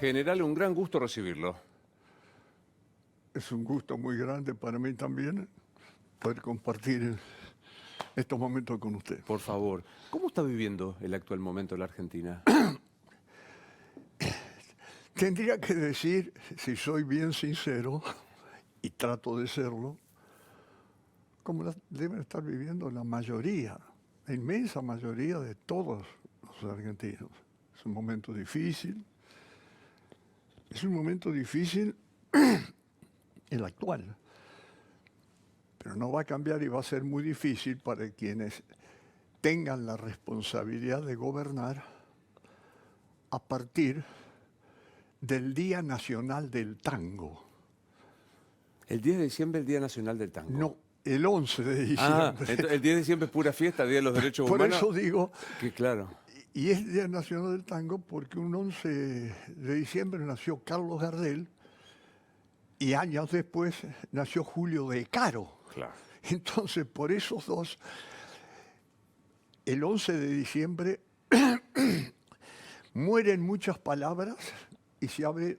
General, un gran gusto recibirlo. Es un gusto muy grande para mí también poder compartir estos momentos con usted. Por favor, ¿cómo está viviendo el actual momento de la Argentina? Tendría que decir, si soy bien sincero, y trato de serlo, como deben estar viviendo la mayoría, la inmensa mayoría de todos los argentinos. Es un momento difícil. Es un momento difícil el actual, pero no va a cambiar y va a ser muy difícil para quienes tengan la responsabilidad de gobernar a partir del Día Nacional del Tango. El 10 de diciembre, el Día Nacional del Tango. No, el 11 de Ah, diciembre. el 10 de diciembre es pura fiesta, Día de los Derechos Por Humanos. eso digo, Que claro. y es Día Nacional del Tango porque un 11 de diciembre nació Carlos Gardel y años después nació Julio De Caro. Claro. Entonces, por esos dos, el 11 de diciembre mueren muchas palabras y se abre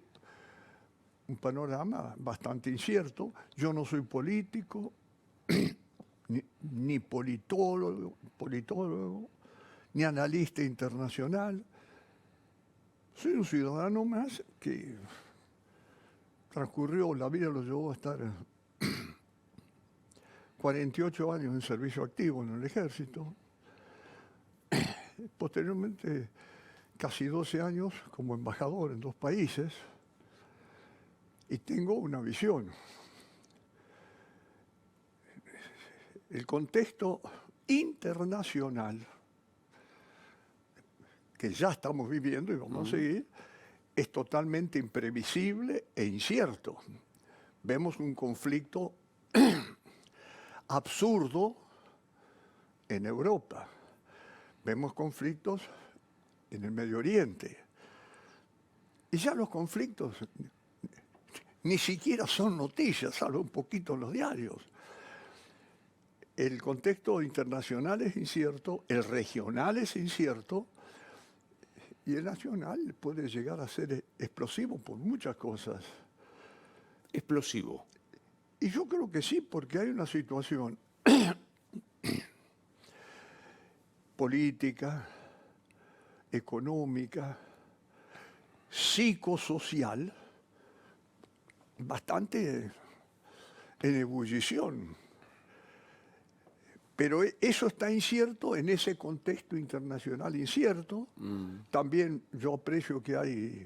un panorama bastante incierto. Yo no soy político, ni politólogo, ni analista internacional. Soy un ciudadano más que transcurrió, la vida lo llevó a estar 48 años en servicio activo en el ejército. Posteriormente, casi 12 años como embajador en 2 países. Y tengo una visión. El contexto internacional que ya estamos viviendo y vamos a seguir, es totalmente imprevisible e incierto. Vemos un conflicto absurdo en Europa. Vemos conflictos en el Medio Oriente. Y ya los conflictos ni siquiera son noticias, salvo un poquito en los diarios. El contexto internacional es incierto, el regional es incierto, y el nacional puede llegar a ser explosivo por muchas cosas. Explosivo. Y yo creo que sí, porque hay una situación política, económica, psicosocial, bastante en ebullición. Pero eso está incierto en ese contexto internacional incierto. También yo aprecio que hay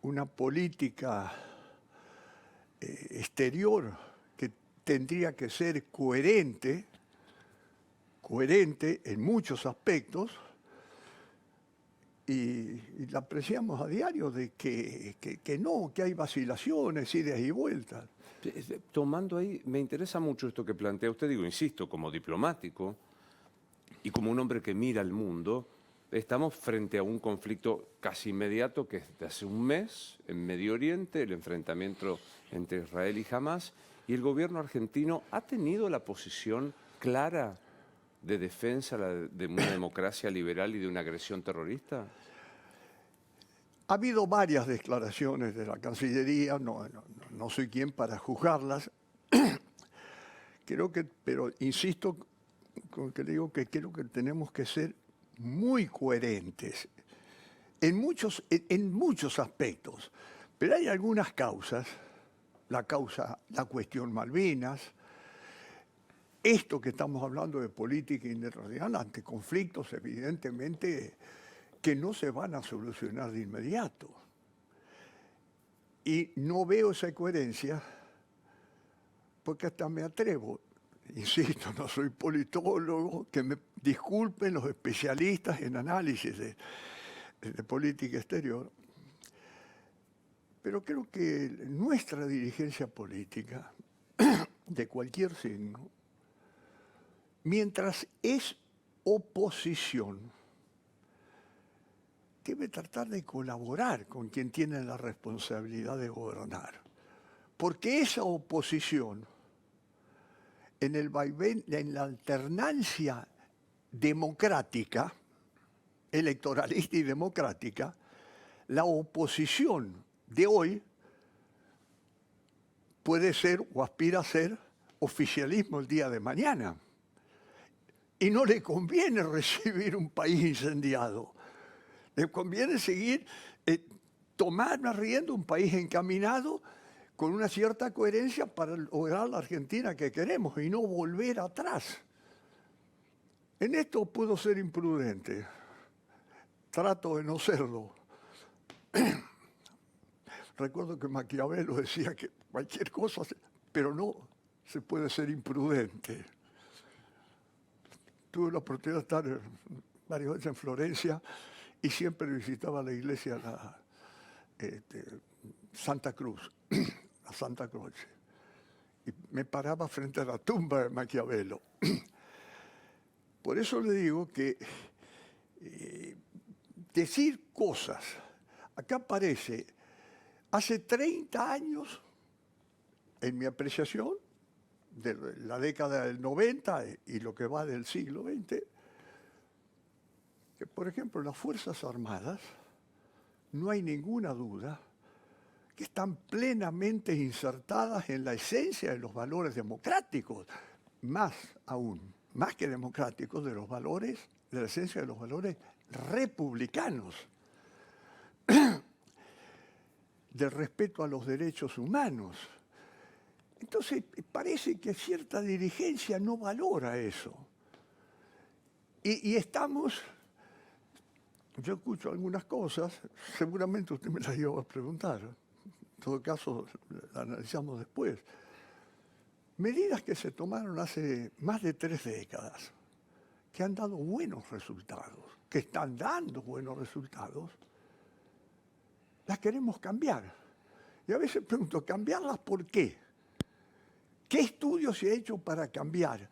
una política exterior que tendría que ser coherente en muchos aspectos, y la apreciamos a diario de que no, que hay vacilaciones, idas y vueltas. Tomando ahí, me interesa mucho esto que plantea usted, digo, insisto, como diplomático y como un hombre que mira al mundo, estamos frente a un conflicto casi inmediato que es de hace un mes en Medio Oriente, el enfrentamiento entre Israel y Hamás, y el gobierno argentino ha tenido la posición clara de defensa de una democracia liberal y de una agresión terrorista. Ha habido varias declaraciones de la Cancillería, no soy quien para juzgarlas. Creo que, pero insisto con que le digo que creo que tenemos que ser muy coherentes en muchos aspectos. Pero hay algunas causas, la cuestión Malvinas, esto que estamos hablando de política internacional ante conflictos evidentemente que no se van a solucionar de inmediato. Y no veo esa coherencia porque hasta me atrevo, insisto, no soy politólogo, que me disculpen los especialistas en análisis de política exterior, pero creo que nuestra dirigencia política, de cualquier signo, mientras es oposición, debe tratar de colaborar con quien tiene la responsabilidad de gobernar. Porque esa oposición, en el vaivén, en la alternancia democrática, electoralista y democrática, la oposición de hoy puede ser o aspira a ser oficialismo el día de mañana. Y no le conviene recibir un país incendiado. Le conviene seguir tomando riendo un país encaminado con una cierta coherencia para lograr la Argentina que queremos y no volver atrás. En esto puedo ser imprudente. Trato de no serlo. Recuerdo que Maquiavelo decía que cualquier cosa, pero no se puede ser imprudente. Tuve la oportunidad de estar varias veces en Florencia y siempre visitaba la iglesia Santa Cruz, la Santa Cruz. Y me paraba frente a la tumba de Maquiavelo. Por eso le digo que decir cosas, acá parece, hace 30 años, en mi apreciación, de la década del 90 y lo que va del siglo XX, que por ejemplo las Fuerzas Armadas, no hay ninguna duda que están plenamente insertadas en la esencia de los valores democráticos, más aún, más que democráticos, de los valores, de la esencia de los valores republicanos, del respeto a los derechos humanos. Entonces, parece que cierta dirigencia no valora eso. Y estamos, yo escucho algunas cosas, seguramente usted me las iba a preguntar, en todo caso la analizamos después. Medidas que se tomaron hace más de 3 décadas, que han dado buenos resultados, que están dando buenos resultados, las queremos cambiar. Y a veces pregunto, ¿cambiarlas por qué? ¿Qué estudio se ha hecho para cambiar?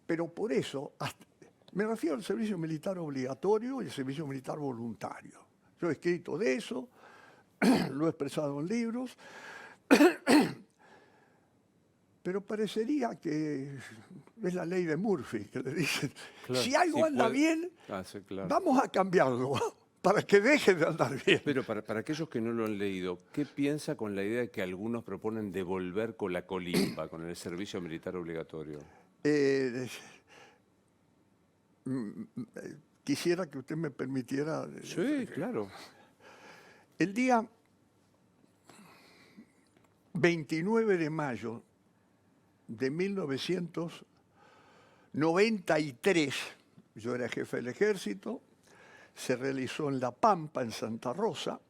Pero por eso, me refiero al servicio militar obligatorio y al servicio militar voluntario. Yo he escrito de eso, lo he expresado en libros, pero parecería que es la ley de Murphy, que le dicen, Claro, si algo sí anda puede. bien, Sí, claro. vamos a cambiarlo para que deje de andar bien. Pero para aquellos que no lo han leído, ¿qué piensa con la idea de que algunos proponen devolver con la colimba, con el servicio militar obligatorio? Quisiera que usted me permitiera... Sí, claro. El día 29 de mayo de 1993, yo era jefe del ejército, se realizó en La Pampa, en Santa Rosa,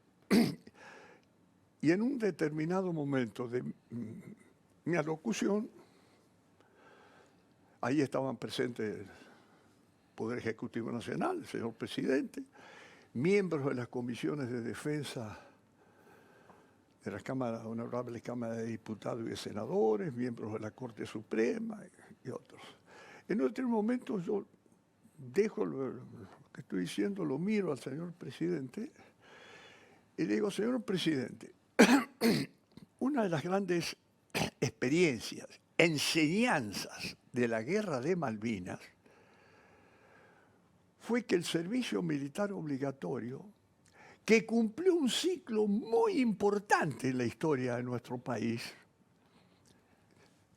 y en un determinado momento de mi alocución, ahí estaban presentes el Poder Ejecutivo Nacional, el señor presidente, miembros de las comisiones de defensa de la Cámara, Honorable Cámara de Diputados y de Senadores, miembros de la Corte Suprema y otros. En otro momento yo dejo lo que estoy diciendo, lo miro al señor presidente y le digo, señor presidente, una de las grandes experiencias, enseñanzas de la Guerra de Malvinas fue que el servicio militar obligatorio, que cumplió un ciclo muy importante en la historia de nuestro país,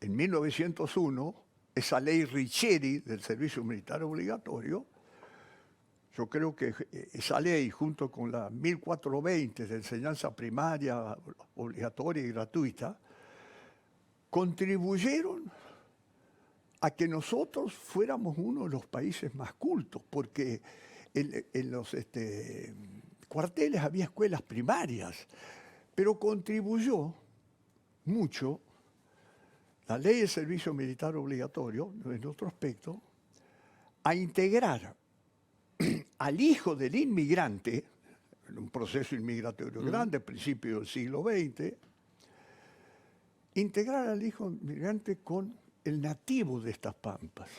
en 1901, esa ley Riccieri del servicio militar obligatorio, yo creo que esa ley, junto con la 1420 de enseñanza primaria obligatoria y gratuita, contribuyeron a que nosotros fuéramos uno de los países más cultos, porque en los cuarteles había escuelas primarias, pero contribuyó mucho la ley de servicio militar obligatorio, en otro aspecto, a integrar al hijo del inmigrante, en un proceso inmigratorio grande, principio del siglo XX, integrar al hijo inmigrante con el nativo de estas pampas.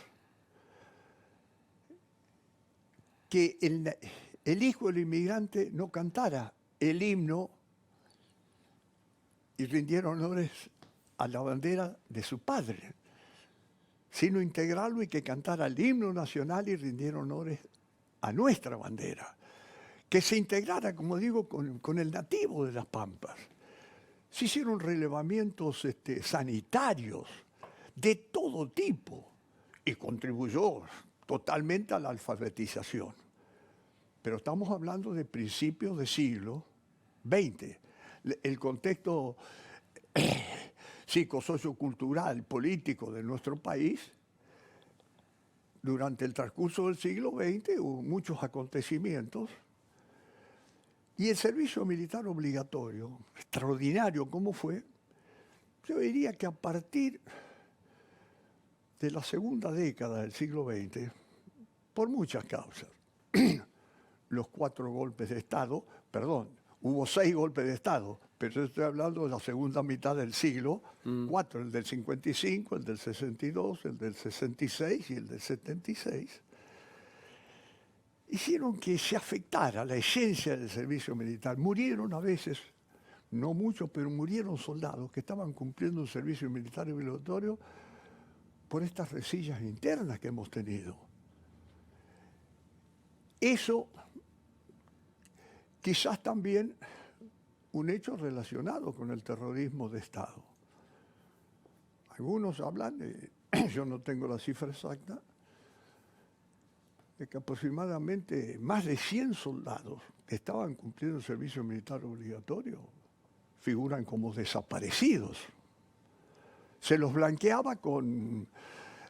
Que el hijo del inmigrante no cantara el himno y rindiera honores a la bandera de su padre, sino integrarlo y que cantara el himno nacional y rindiera honores a nuestra bandera. que se integrara, como digo, con el nativo de las Pampas. Se hicieron relevamientos sanitarios de todo tipo y contribuyó totalmente a la alfabetización. Pero estamos hablando de principios del siglo XX. El contexto psicosociocultural, político de nuestro país, durante el transcurso del siglo XX hubo muchos acontecimientos y el servicio militar obligatorio, extraordinario como fue, yo diría que a partir de la segunda década del siglo XX, por muchas causas, los 4 golpes de Estado, perdón, hubo 6 golpes de Estado, pero yo estoy hablando de la segunda mitad del siglo, 4, el del 55, el del 62, el del 66 y el del 76, hicieron que se afectara la esencia del servicio militar. Murieron a veces, no muchos, pero murieron soldados que estaban cumpliendo un servicio militar obligatorio por estas resillas internas que hemos tenido. Eso quizás también un hecho relacionado con el terrorismo de Estado. Algunos hablan, yo no tengo la cifra exacta, de que aproximadamente más de 100 soldados que estaban cumpliendo el servicio militar obligatorio figuran como desaparecidos. Se los blanqueaba con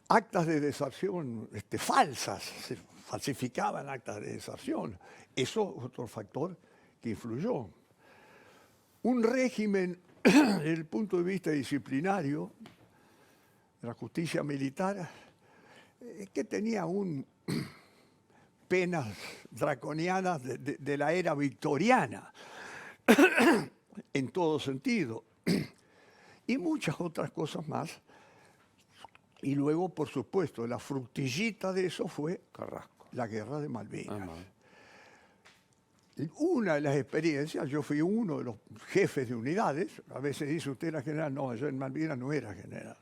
actas de deserción falsas, se falsificaban actas de deserción. Eso es otro factor que influyó. Un régimen, desde el punto de vista disciplinario, de la justicia militar, que tenía penas draconianas de la era victoriana, en todo sentido, y muchas otras cosas más. Y luego, por supuesto, la frutillita de eso fue Carrasco. la Guerra de Malvinas. Una de las experiencias, yo fui uno de los jefes de unidades, a veces dice usted era general, no, yo en Malvinas no era general.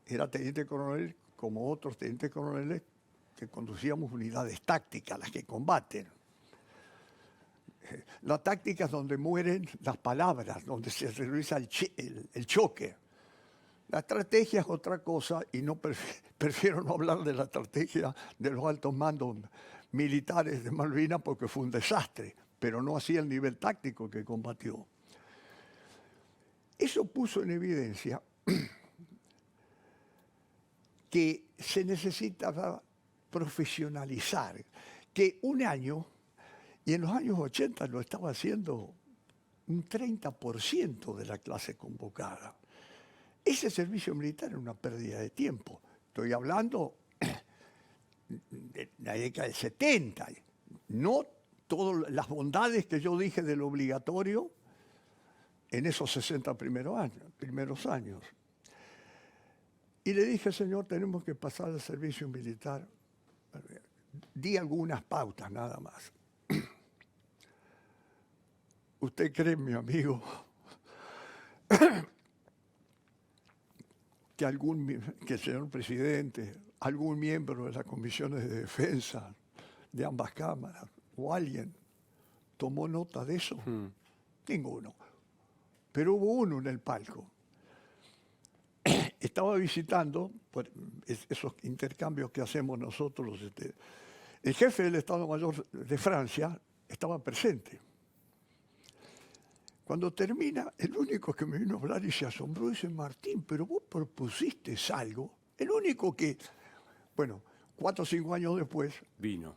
Era teniente coronel como otros tenientes coroneles que conducíamos unidades tácticas, las que combaten. La táctica es donde mueren las palabras, donde se realiza el choque. La estrategia es otra cosa y no prefiero no hablar de la estrategia de los altos mandos militares de Malvinas porque fue un desastre, pero no así el nivel táctico que combatió. Eso puso en evidencia que se necesitaba profesionalizar, que un año, y en los años 80 lo estaba haciendo un 30% de la clase convocada. Ese servicio militar era una pérdida de tiempo. Estoy hablando de la década del 70. No todas las bondades que yo dije del obligatorio en esos 60 primeros años. Y le dije, señor, tenemos que pasar al servicio militar. Di algunas pautas nada más. ¿Usted cree, mi amigo, que el señor presidente, algún miembro de las comisiones de defensa de ambas cámaras o alguien tomó nota de eso? Ninguno. Pero hubo uno en el palco. Estaba visitando, por esos intercambios que hacemos nosotros, el jefe del Estado Mayor de Francia estaba presente. Cuando termina, el único que me vino a hablar y se asombró dice, Martín, pero vos propusiste algo. El único que, bueno, 4 o 5 años después, vino.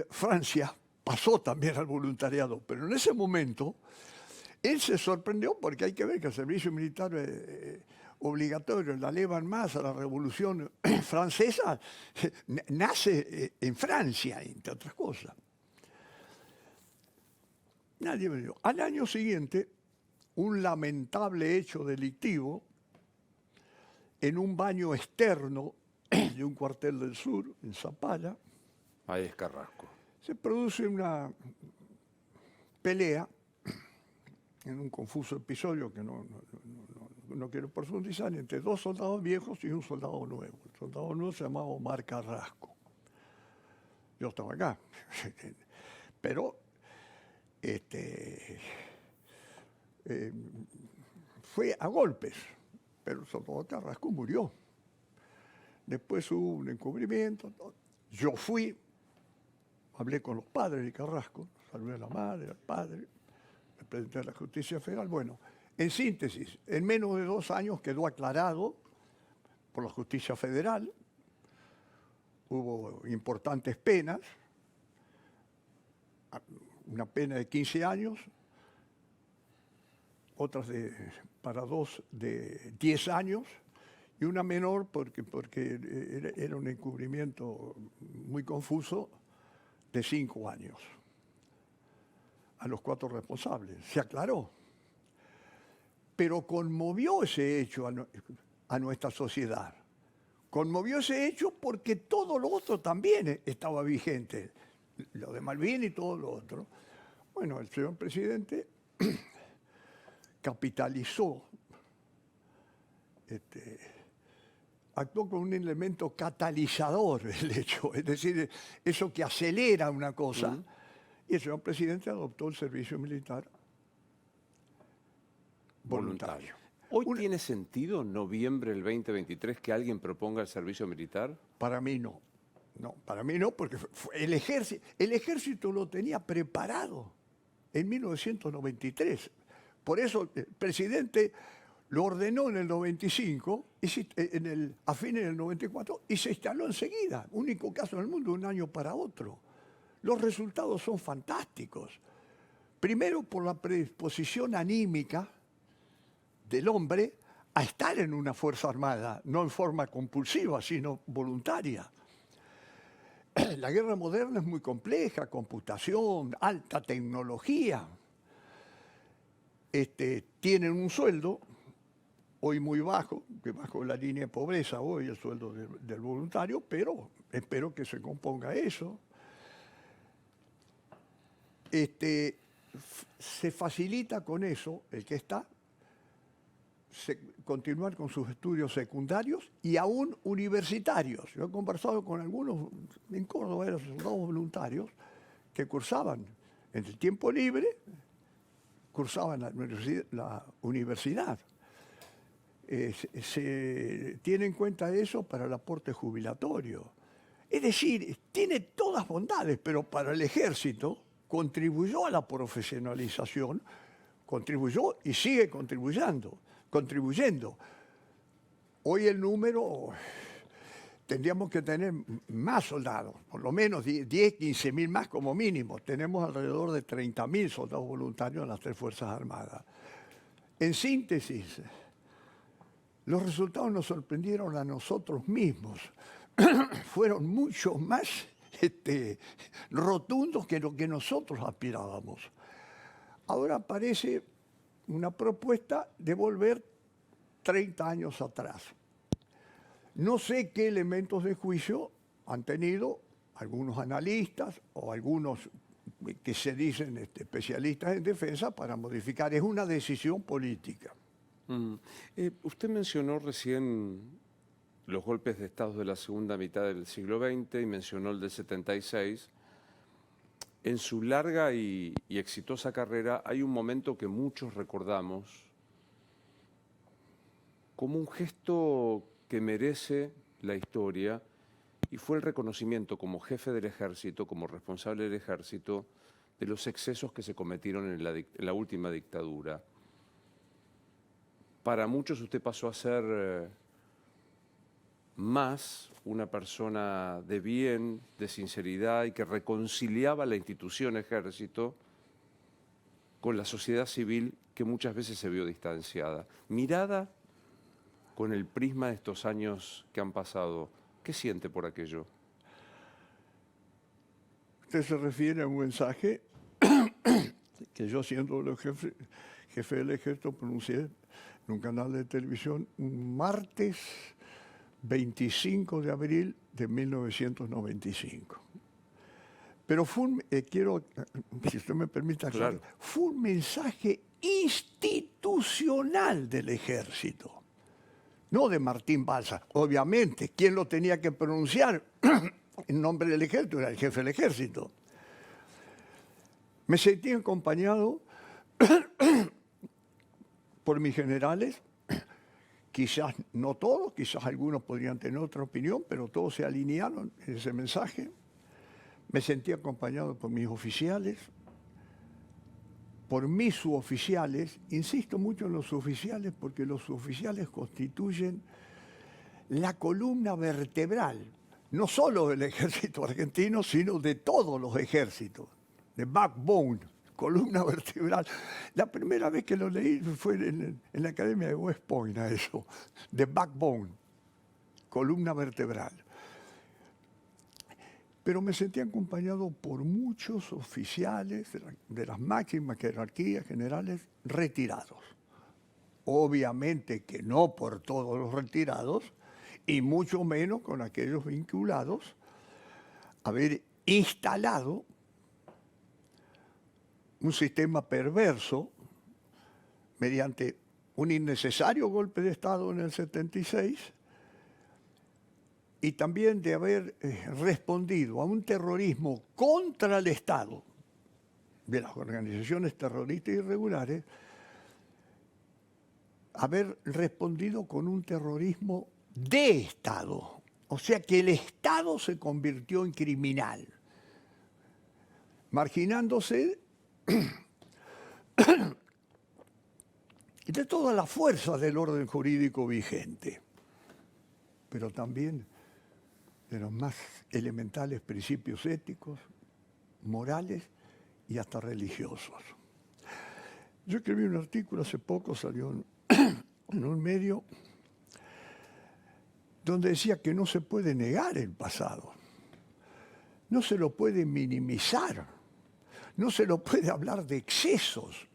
Francia pasó también al voluntariado, pero en ese momento él se sorprendió porque hay que ver que el servicio militar obligatorio, la leva en masa, la Revolución Francesa, nace en Francia, entre otras cosas. Nadie me dio. Al año siguiente, un lamentable hecho delictivo en un baño externo de un cuartel del sur, en Zapala. Ahí es Carrasco. Se produce una pelea en un confuso episodio que no quiero profundizar, entre 2 soldados viejos y un soldado nuevo. El soldado nuevo se llamaba Omar Carrasco. Yo estaba acá. Pero Fue a golpes, pero Soldado Carrasco murió. Después hubo un encubrimiento. Yo fui, hablé con los padres de Carrasco, saludé a la madre, al padre, le presenté a la Justicia Federal. Bueno, en síntesis, en menos de 2 años quedó aclarado por la Justicia Federal, hubo importantes penas, una pena de 15 años, otras para 2 de 10 años, y una menor porque era un encubrimiento muy confuso de 5 años a los 4 responsables. Se aclaró. Pero conmovió ese hecho a nuestra sociedad. Conmovió ese hecho porque todo lo otro también estaba vigente. Lo de Malvinas y todo lo otro. Bueno, el señor presidente capitalizó, actuó con un elemento catalizador el hecho, es decir, eso que acelera una cosa. Y el señor presidente adoptó el servicio militar voluntario. ¿Hoy tiene sentido, noviembre del 2023, que alguien proponga el servicio militar? Para mí no. No, para mí no, porque el ejército lo tenía preparado en 1993. Por eso el presidente lo ordenó en el 95, a fines del 94, y se instaló enseguida. Único caso en el mundo, de un año para otro. Los resultados son fantásticos. Primero, por la predisposición anímica del hombre a estar en una fuerza armada, no en forma compulsiva, sino voluntaria. La guerra moderna es muy compleja, computación, alta tecnología. Tienen un sueldo, hoy muy bajo, que bajo la línea de pobreza hoy el sueldo del voluntario, pero espero que se componga eso. Se facilita con eso, el que está, continuar con sus estudios secundarios y aún universitarios. Yo he conversado con algunos en Córdoba, eran soldados voluntarios, que cursaban en el tiempo libre, cursaban la universidad. Se tiene en cuenta eso para el aporte jubilatorio. Es decir, tiene todas bondades, pero para el ejército contribuyó a la profesionalización, contribuyó y sigue contribuyendo. Hoy el número, tendríamos que tener más soldados, por lo menos 10, 15.000 más como mínimo. Tenemos alrededor de 30.000 soldados voluntarios en las 3 Fuerzas Armadas. En síntesis, los resultados nos sorprendieron a nosotros mismos. Fueron mucho más rotundos que lo que nosotros aspirábamos. Ahora aparece una propuesta de volver 30 años atrás. No sé qué elementos de juicio han tenido algunos analistas o algunos que se dicen especialistas en defensa para modificar. Es una decisión política. Usted mencionó recién los golpes de Estado de la segunda mitad del siglo XX y mencionó el del 76. En su larga y exitosa carrera hay un momento que muchos recordamos como un gesto que merece la historia, y fue el reconocimiento como jefe del ejército, como responsable del ejército, de los excesos que se cometieron en la última dictadura. Para muchos usted pasó a ser más una persona de bien, de sinceridad, y que reconciliaba la institución ejército con la sociedad civil, que muchas veces se vio distanciada. Mirada con el prisma de estos años que han pasado, ¿qué siente por aquello? Usted se refiere a un mensaje que yo, siendo el jefe del ejército, pronuncié en un canal de televisión un martes 25 de abril de 1995. Pero fue quiero, si usted me permite aclarar, claro, fue un mensaje institucional del ejército, no de Martín Balsa. Obviamente, quien lo tenía que pronunciar en nombre del ejército era el jefe del ejército. Me sentí acompañado por mis generales, quizás no todos, quizás algunos podrían tener otra opinión, pero todos se alinearon en ese mensaje. Me sentí acompañado por mis oficiales, por mis suboficiales. Insisto mucho en los suboficiales porque los suboficiales constituyen la columna vertebral, no solo del ejército argentino, sino de todos los ejércitos, de backbone, columna vertebral. La primera vez que lo leí fue en la Academia de West Point, a eso, de backbone, columna vertebral. Pero me sentí acompañado por muchos oficiales de las máximas jerarquías generales retirados. Obviamente que no por todos los retirados, y mucho menos con aquellos vinculados a haber instalado un sistema perverso mediante un innecesario golpe de Estado en el 76 y también de haber respondido a un terrorismo contra el Estado de las organizaciones terroristas irregulares, haber respondido con un terrorismo de Estado. O sea que el Estado se convirtió en criminal, marginándose de toda la fuerza del orden jurídico vigente, pero también de los más elementales principios éticos, morales y hasta religiosos. Yo escribí un artículo hace poco, salió en un medio, donde decía que no se puede negar el pasado, no se lo puede minimizar, no se lo puede hablar de excesos,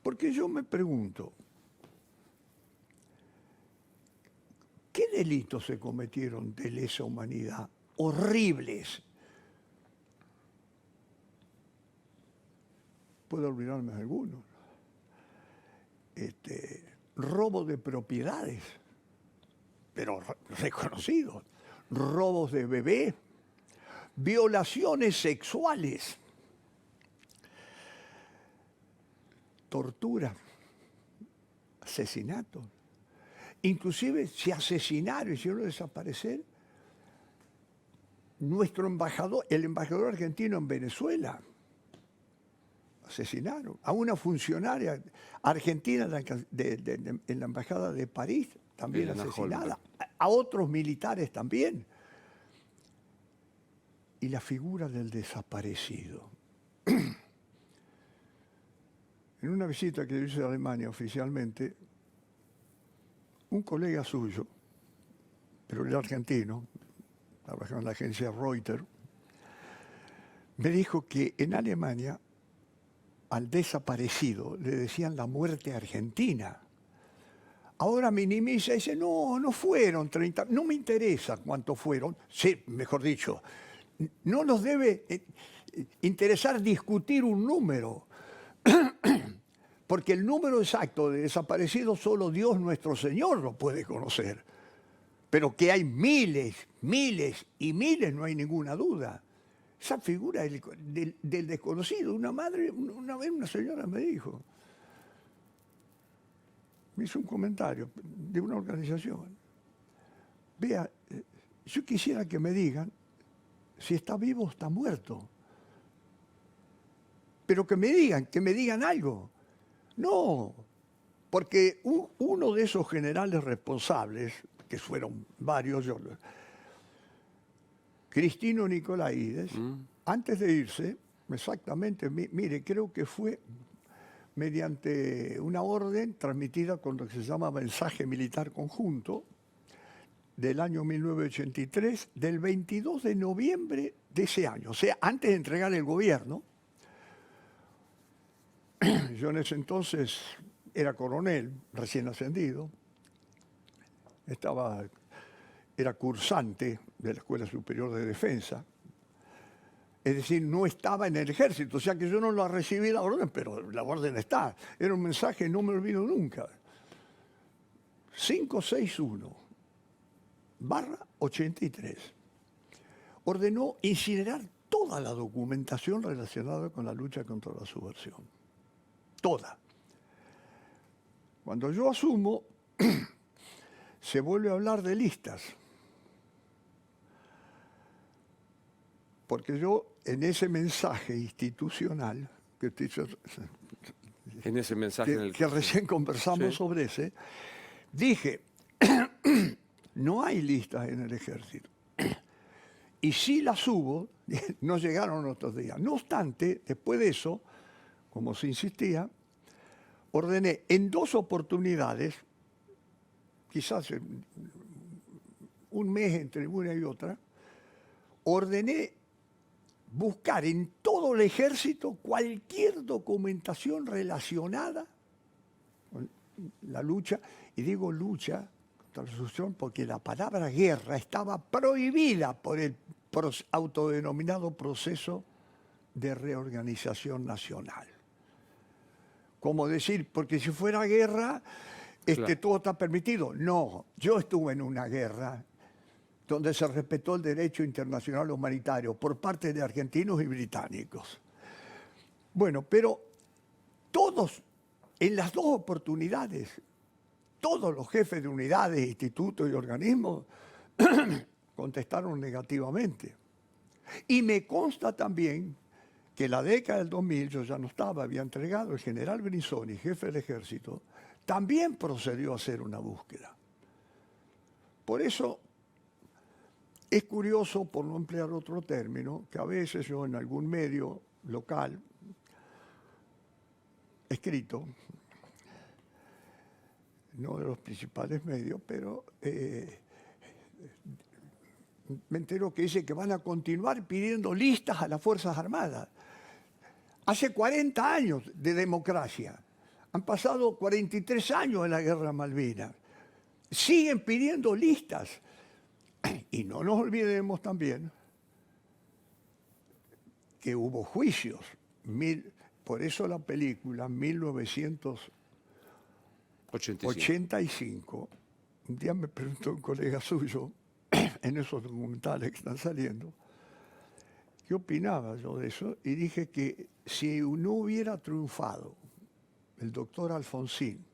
porque yo me pregunto, ¿qué delitos se cometieron de lesa humanidad? Horribles. Puedo olvidarme de algunos. Robo de propiedades, pero reconocidos. Robos de bebé, violaciones sexuales, tortura, asesinatos. Inclusive se asesinaron, hicieron desaparecer nuestro embajador, el embajador argentino en Venezuela. Asesinaron a una funcionaria argentina en la embajada de París, también asesinada, a otros militares también. Y la figura del desaparecido. En una visita que hice a Alemania oficialmente, un colega suyo, pero el argentino, trabajaba en la agencia Reuters, me dijo que en Alemania al desaparecido le decían la muerte argentina. Ahora minimiza y dice, no, no fueron 30, no me interesa cuántos fueron, sí, mejor dicho, no nos debe interesar discutir un número, porque el número exacto de desaparecidos solo Dios nuestro Señor lo puede conocer, pero que hay miles, miles y miles, no hay ninguna duda. Esa figura del desconocido, una madre, una vez una señora me dijo, me hizo un comentario de una organización. Vea, yo quisiera que me digan si está vivo o está muerto. Pero que me digan algo. No, porque uno de esos generales responsables, que fueron varios, Cristino Nicolaides, antes de irse, exactamente, mire, creo que fue mediante una orden transmitida con lo que se llama mensaje militar conjunto del año 1983, del 22 de noviembre de ese año, o sea, antes de entregar el gobierno. Yo en ese entonces era coronel, recién ascendido, era cursante de la Escuela Superior de Defensa, es decir, no estaba en el ejército, o sea que yo no lo recibí la orden, pero la orden está. Era un mensaje, no me olvido nunca. 561/83. Ordenó incinerar toda la documentación relacionada con la lucha contra la subversión. Toda. Cuando yo asumo, se vuelve a hablar de listas. Porque yo, en ese mensaje institucional, En ese mensaje en el que recién conversamos Sí. sobre ese, dije, no hay listas en el ejército. Y si las hubo, no llegaron otros días. No obstante, después de eso, como se insistía, ordené en 2 oportunidades, quizás un mes entre una y otra, ordené buscar en todo el ejército cualquier documentación relacionada con la lucha, y digo lucha contra la subversión porque la palabra guerra estaba prohibida por el autodenominado proceso de reorganización nacional. Como decir, porque si fuera guerra, Claro. todo está permitido. No, yo estuve en una guerra donde se respetó el derecho internacional humanitario por parte de argentinos y británicos. Bueno, pero todos, en las 2 oportunidades, todos los jefes de unidades, institutos y organismos contestaron negativamente. Y me consta también que la década del 2000, yo ya no estaba, había entregado el general Brinsoni, jefe del ejército, también procedió a hacer una búsqueda. Por eso es curioso, por no emplear otro término, que a veces yo en algún medio local, escrito, no de los principales medios, pero me entero que dice que van a continuar pidiendo listas a las Fuerzas Armadas. Hace 40 años de democracia. Han pasado 43 años de la Guerra Malvinas. Siguen pidiendo listas. Y no nos olvidemos también que hubo juicios. Por eso la película 1985. Un día me preguntó un colega suyo, en esos documentales que están saliendo, ¿qué opinaba yo de eso? Y dije que si no hubiera triunfado el doctor Alfonsín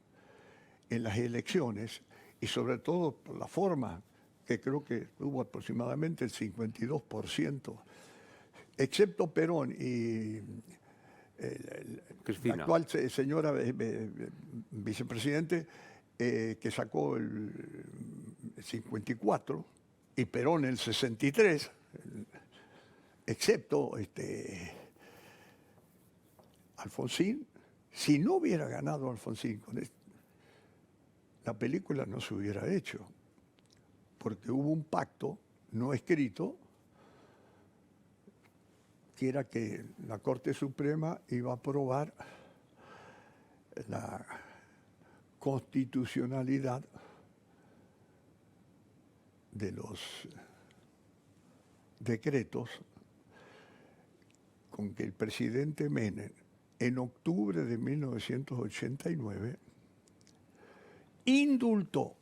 en las elecciones, y sobre todo por la forma que creo que tuvo aproximadamente el 52%, excepto Perón y Cristina. la actual señora vicepresidente, que sacó el 54 y Perón el 63, excepto Alfonsín. Si no hubiera ganado Alfonsín con la película no se hubiera hecho, porque hubo un pacto no escrito que era que la Corte Suprema iba a aprobar la constitucionalidad de los decretos con que el presidente Menem, en octubre de 1989, indultó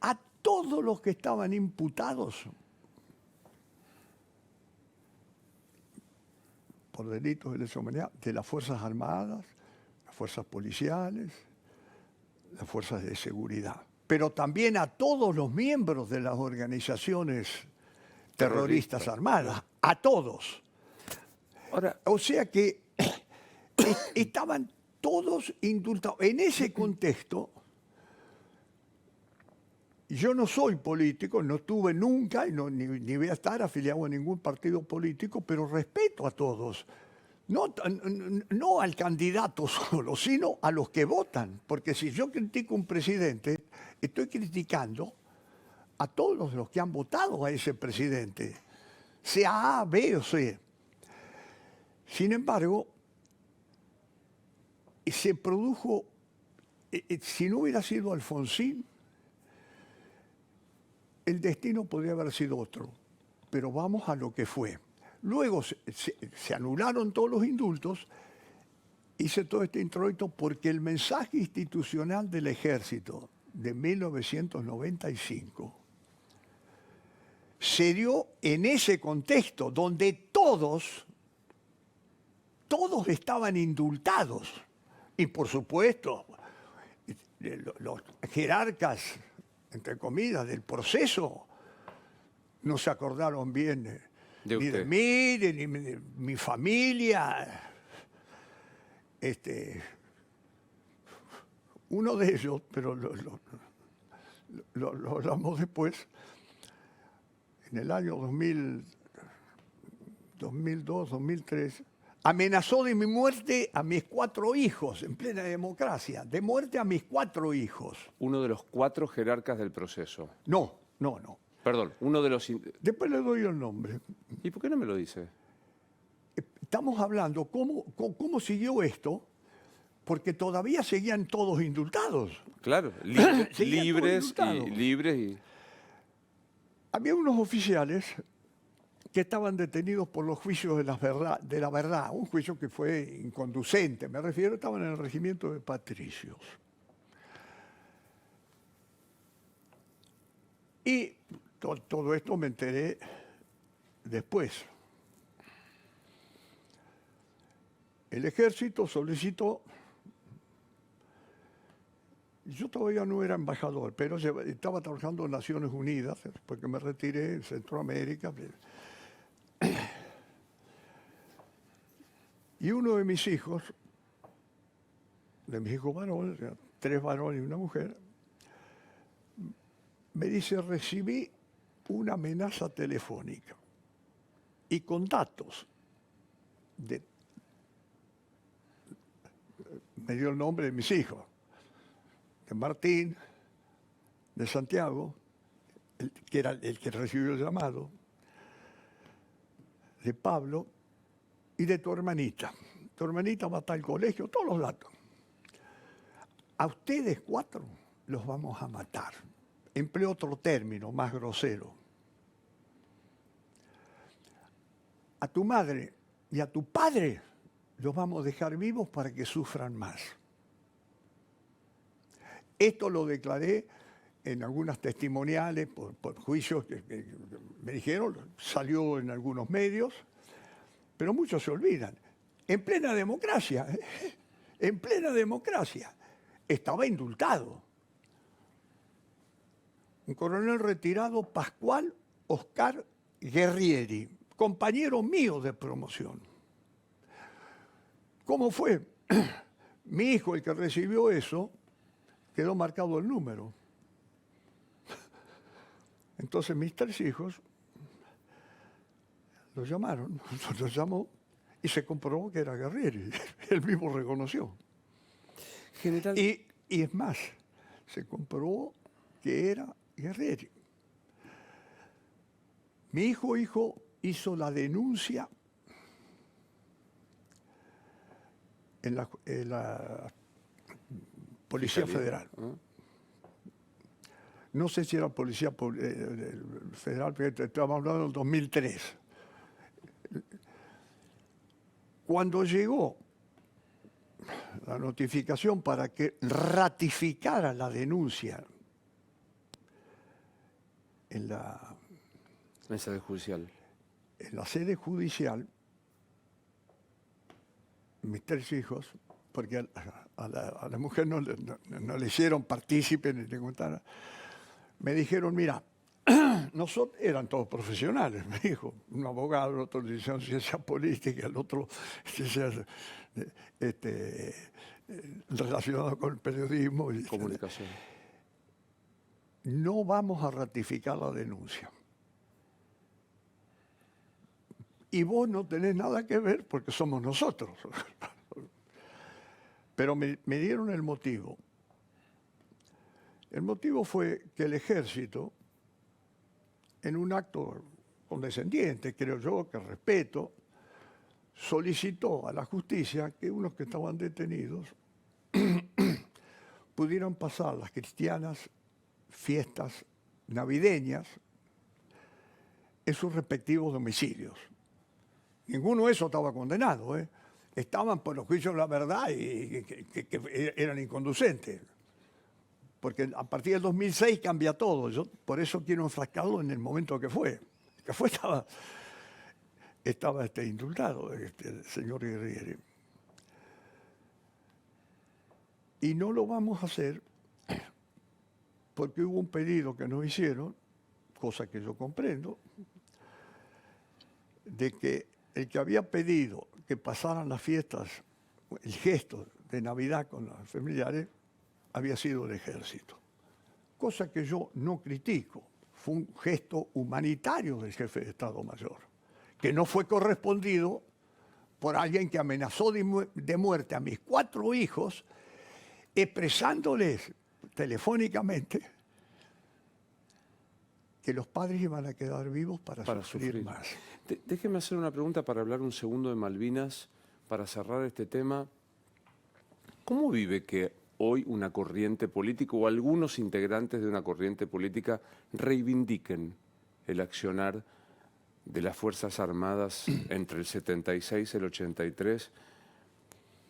a todos los que estaban imputados por delitos de lesa humanidad de las Fuerzas Armadas, las Fuerzas Policiales, las Fuerzas de Seguridad, pero también a todos los miembros de las organizaciones terroristas armadas, a todos. Ahora, O sea que estaban todos indultados. En ese contexto, yo no soy político, no estuve nunca, y ni voy a estar afiliado a ningún partido político, pero respeto a todos. No al candidato solo, sino a los que votan. Porque si yo critico a un presidente, estoy criticando a todos los que han votado a ese presidente, sea A, B o C. Sin embargo, se produjo, si no hubiera sido Alfonsín, el destino podría haber sido otro, pero vamos a lo que fue. Luego se anularon todos los indultos, hice todo este introito porque el mensaje institucional del Ejército de 1995 se dio en ese contexto donde todos estaban indultados. Y por supuesto, los jerarcas, entre comillas, del proceso, no se acordaron bien De ni de usted. mí, ni de mi familia. Uno de ellos, pero lo hablamos después, en el año 2002, 2003, amenazó de mi muerte a mis 4 hijos, en plena democracia, de muerte a mis 4 hijos. Uno de los 4 jerarcas del proceso. No. Perdón, uno de los... Después le doy el nombre. ¿Y por qué no me lo dice? Estamos hablando cómo siguió esto, porque todavía seguían todos indultados. Claro, Seguían todos libres indultados. y... Había unos oficiales que estaban detenidos por los juicios de la verdad, un juicio que fue inconducente, me refiero, estaban en el regimiento de patricios. Y todo esto me enteré después. El ejército solicitó, yo todavía no era embajador, pero estaba trabajando en Naciones Unidas, porque me retiré en Centroamérica. Y uno de mis hijos varones, 3 varones y una mujer, me dice, recibí una amenaza telefónica y con datos. Me dio el nombre de mis hijos, de Martín, de Santiago, que era el que recibió el llamado, de Pablo y de tu hermanita. Tu hermanita va a estar al colegio, todos los datos. A ustedes 4 los vamos a matar. Empleo otro término más grosero. A tu madre y a tu padre los vamos a dejar vivos para que sufran más. Esto lo declaré en algunas testimoniales, por juicios que me dijeron, salió en algunos medios, pero muchos se olvidan. En plena democracia, estaba indultado. Un coronel retirado, Pascual Oscar Guerrieri, compañero mío de promoción. ¿Cómo fue? Mi hijo, el que recibió eso, quedó marcado el número. Entonces mis 3 hijos lo llamaron, lo llamó y se comprobó que era Guerrieri. Él mismo reconoció. General... Y es más, se comprobó que era Guerrieri. Mi hijo hizo la denuncia en la Policía Federal. No sé si era Policía Federal, pero estamos hablando del 2003. Cuando llegó la notificación para que ratificara la denuncia en la Mesa judicial. En la sede judicial, mis 3 hijos, porque a la mujer no le hicieron partícipe ni le contaron, me dijeron, mira, nosotros eran todos profesionales, me dijo, un abogado, el otro licenciado en ciencia política, el otro relacionado con el periodismo. Comunicación. No vamos a ratificar la denuncia. Y vos no tenés nada que ver porque somos nosotros. Pero me dieron el motivo. El motivo fue que el ejército, en un acto condescendiente, creo yo, que respeto, solicitó a la justicia que unos que estaban detenidos pudieran pasar las cristianas fiestas navideñas en sus respectivos domicilios. Ninguno de esos estaba condenado, ¿eh? Estaban por los juicios de la verdad y que eran inconducentes. Porque a partir del 2006 cambia todo. Yo por eso quiero enfrascarlo en el momento que fue. Estaba... estaba indultado, el señor Guerrieri. Y no lo vamos a hacer porque hubo un pedido que nos hicieron, cosa que yo comprendo, de que el que había pedido que pasaran las fiestas, el gesto de Navidad con los familiares, había sido el ejército. Cosa que yo no critico. Fue un gesto humanitario del jefe de Estado Mayor, que no fue correspondido por alguien que amenazó de muerte a mis 4 hijos, expresándoles telefónicamente que los padres iban a quedar vivos para sufrir más. Déjeme hacer una pregunta para hablar un segundo de Malvinas, para cerrar este tema. ¿Cómo vive que hoy una corriente política o algunos integrantes de una corriente política reivindiquen el accionar de las Fuerzas Armadas entre el 76 y el 83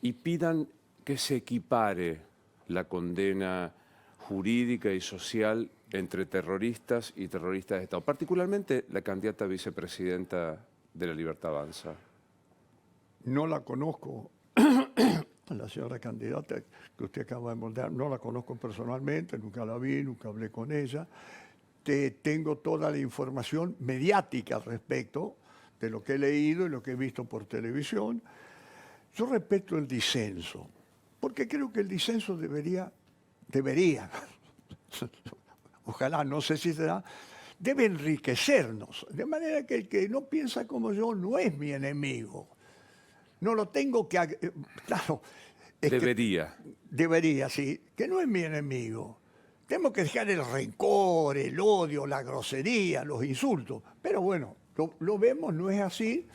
y pidan que se equipare la condena jurídica y social entre terroristas y terroristas de Estado, particularmente la candidata a vicepresidenta de La Libertad Avanza? No la conozco, la señora candidata que usted acaba de moldear, no la conozco personalmente, nunca la vi, nunca hablé con ella. Tengo toda la información mediática al respecto de lo que he leído y lo que he visto por televisión. Yo respeto el disenso, porque creo que el disenso debería, ojalá, no sé si será, debe enriquecernos, de manera que el que no piensa como yo no es mi enemigo. No lo tengo que... Claro, debería, sí, que no es mi enemigo. Tenemos que dejar el rencor, el odio, la grosería, los insultos. Pero bueno, lo vemos, no es así.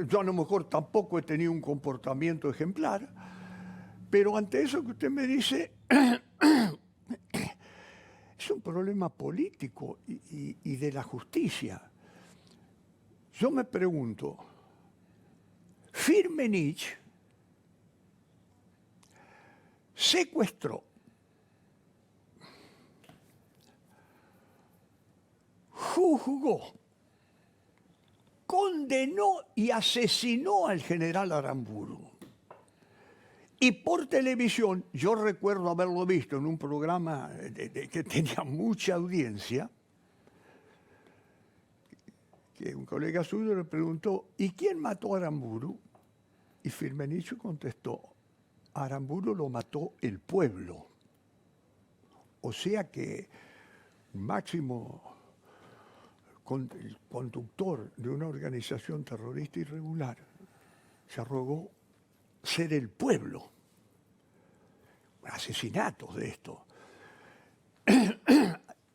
Yo a lo mejor tampoco he tenido un comportamiento ejemplar, pero ante eso que usted me dice, es un problema político y de la justicia. Yo me pregunto, Firmenich secuestró, juzgó, condenó y asesinó al general Aramburu. Y por televisión, yo recuerdo haberlo visto en un programa que tenía mucha audiencia, que un colega suyo le preguntó, ¿y quién mató a Aramburu? Y Firmenich contestó, Aramburu lo mató el pueblo. O sea que el máximo conductor de una organización terrorista irregular se arrogó ser el pueblo. Asesinatos de esto.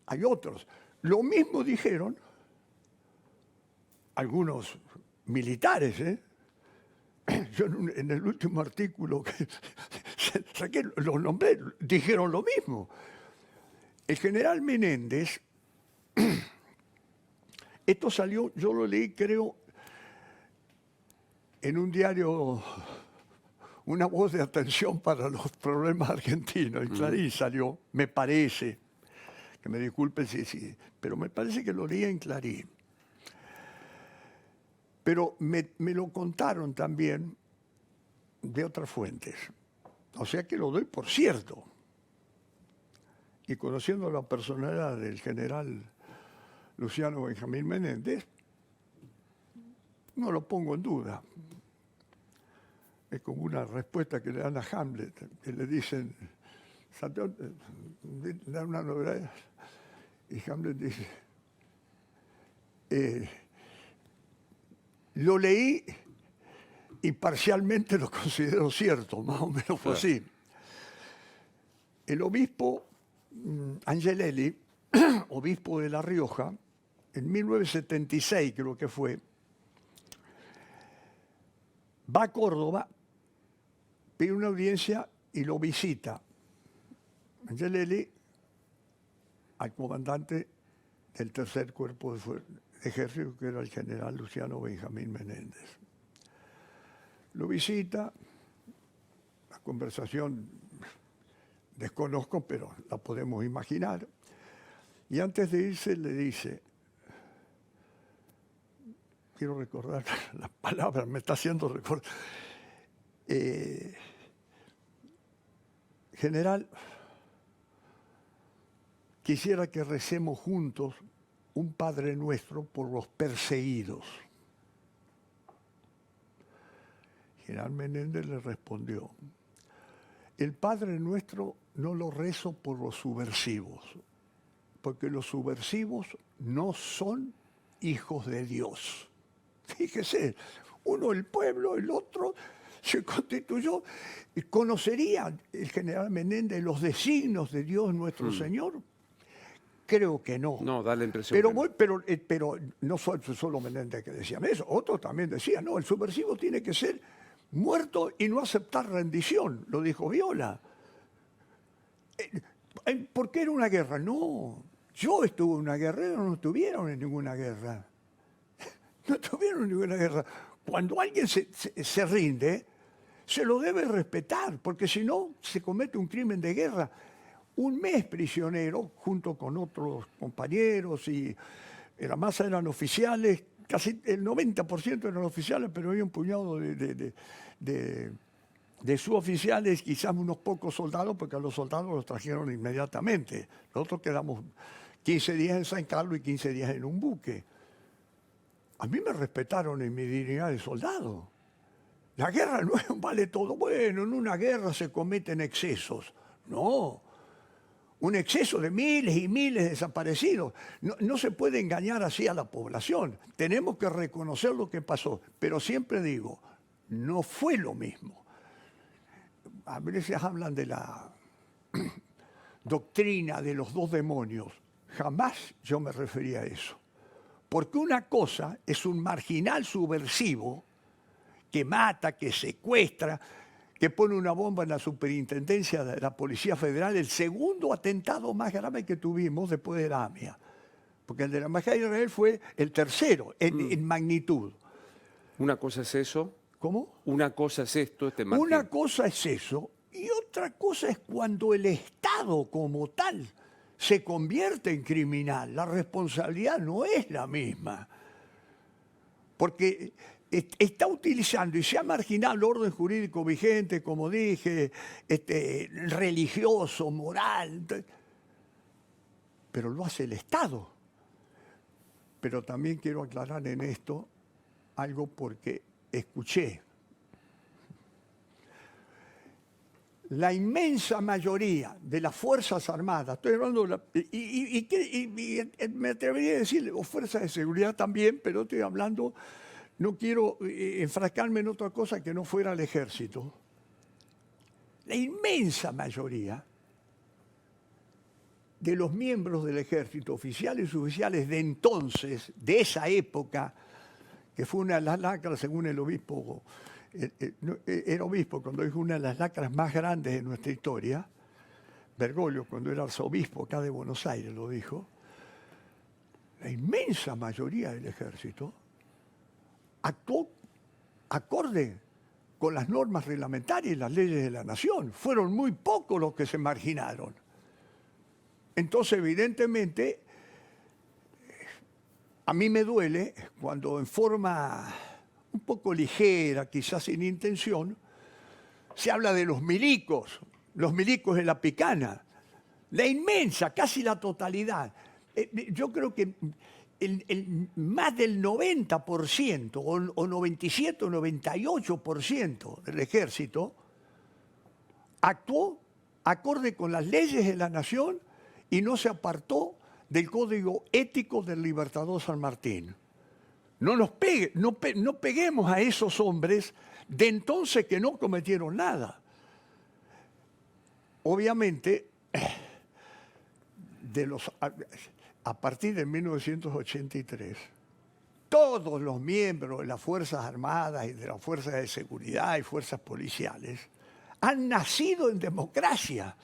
Hay otros. Lo mismo dijeron algunos militares, Yo en el último artículo que saqué, los nombré, dijeron lo mismo. El general Menéndez, esto salió, yo lo leí, creo, en un diario, una voz de atención para los problemas argentinos. En Clarín salió, me parece, que me disculpen si, pero me parece que lo leí en Clarín. Pero me lo contaron también de otras fuentes. O sea que lo doy por cierto. Y conociendo la personalidad del general Luciano Benjamín Menéndez, no lo pongo en duda. Es como una respuesta que le dan a Hamlet, que le dicen, dan una novedad, y Hamlet dice, lo leí y parcialmente lo considero cierto, más o menos fue así. El obispo Angelelli, obispo de La Rioja, en 1976 creo que fue, va a Córdoba, pide una audiencia y lo visita. Angelelli al comandante del tercer cuerpo de ejército, que era el general Luciano Benjamín Menéndez. Lo visita, la conversación desconozco, pero la podemos imaginar, y antes de irse le dice, quiero recordar las palabras, me está haciendo recordar. General, quisiera que recemos juntos un Padre Nuestro por los perseguidos. General Menéndez le respondió, el Padre Nuestro no lo rezo por los subversivos, porque los subversivos no son hijos de Dios. Fíjese, uno el pueblo, el otro se constituyó. ¿Conocería el general Menéndez los designios de Dios nuestro Señor? Creo que no. No, da la impresión Pero, que no. pero no solo Menéndez que decían eso, otros también decían, no, el subversivo tiene que ser muerto y no aceptar rendición, lo dijo Viola. ¿Por qué era una guerra? No, yo estuve en una guerra, ellos no estuvieron en ninguna guerra. No estuvieron en ninguna guerra. Cuando alguien se rinde, se lo debe respetar, porque si no, se comete un crimen de guerra. Un mes prisionero, junto con otros compañeros, y la masa eran oficiales, casi el 90% eran oficiales, pero había un puñado de suboficiales, quizás unos pocos soldados, porque a los soldados los trajeron inmediatamente. Nosotros quedamos 15 días en San Carlos y 15 días en un buque. A mí me respetaron en mi dignidad de soldado. La guerra no vale todo. Bueno, en una guerra se cometen excesos. No. Un exceso de miles y miles de desaparecidos. No se puede engañar así a la población. Tenemos que reconocer lo que pasó. Pero siempre digo, no fue lo mismo. A veces hablan de la doctrina de los dos demonios. Jamás yo me refería a eso. Porque una cosa es un marginal subversivo que mata, que secuestra, que pone una bomba en la superintendencia de la Policía Federal, el segundo atentado más grave que tuvimos después de la AMIA. Porque el de la Embajada de Israel fue el tercero en magnitud. Una cosa es eso. ¿Cómo? Una cosa es esto, este margen. Una cosa es eso y otra cosa es cuando el Estado como tal se convierte en criminal. La responsabilidad no es la misma. Porque está utilizando y se ha marginado el orden jurídico vigente, como dije, religioso, moral, pero lo hace el Estado. Pero también quiero aclarar en esto algo porque escuché. La inmensa mayoría de las Fuerzas Armadas, estoy hablando y me atrevería a decir fuerzas de seguridad también, pero estoy hablando, no quiero enfrascarme en otra cosa que no fuera el ejército. La inmensa mayoría de los miembros del ejército, oficiales y suboficiales de entonces, de esa época, que fue una de las lacras, según el obispo, era obispo cuando dijo una de las lacras más grandes de nuestra historia, Bergoglio, cuando era arzobispo acá de Buenos Aires, lo dijo, la inmensa mayoría del ejército actuó acorde con las normas reglamentarias y las leyes de la nación. Fueron muy pocos los que se marginaron. Entonces, evidentemente, a mí me duele cuando en forma un poco ligera, quizás sin intención, se habla de los milicos de la picana, la inmensa, casi la totalidad. Yo creo que más del 90% o 97 o 98% del ejército actuó acorde con las leyes de la nación y no se apartó del código ético del Libertador San Martín. No peguemos a esos hombres de entonces que no cometieron nada. Obviamente, a partir de 1983, todos los miembros de las Fuerzas Armadas y de las Fuerzas de Seguridad y Fuerzas Policiales han nacido en democracia.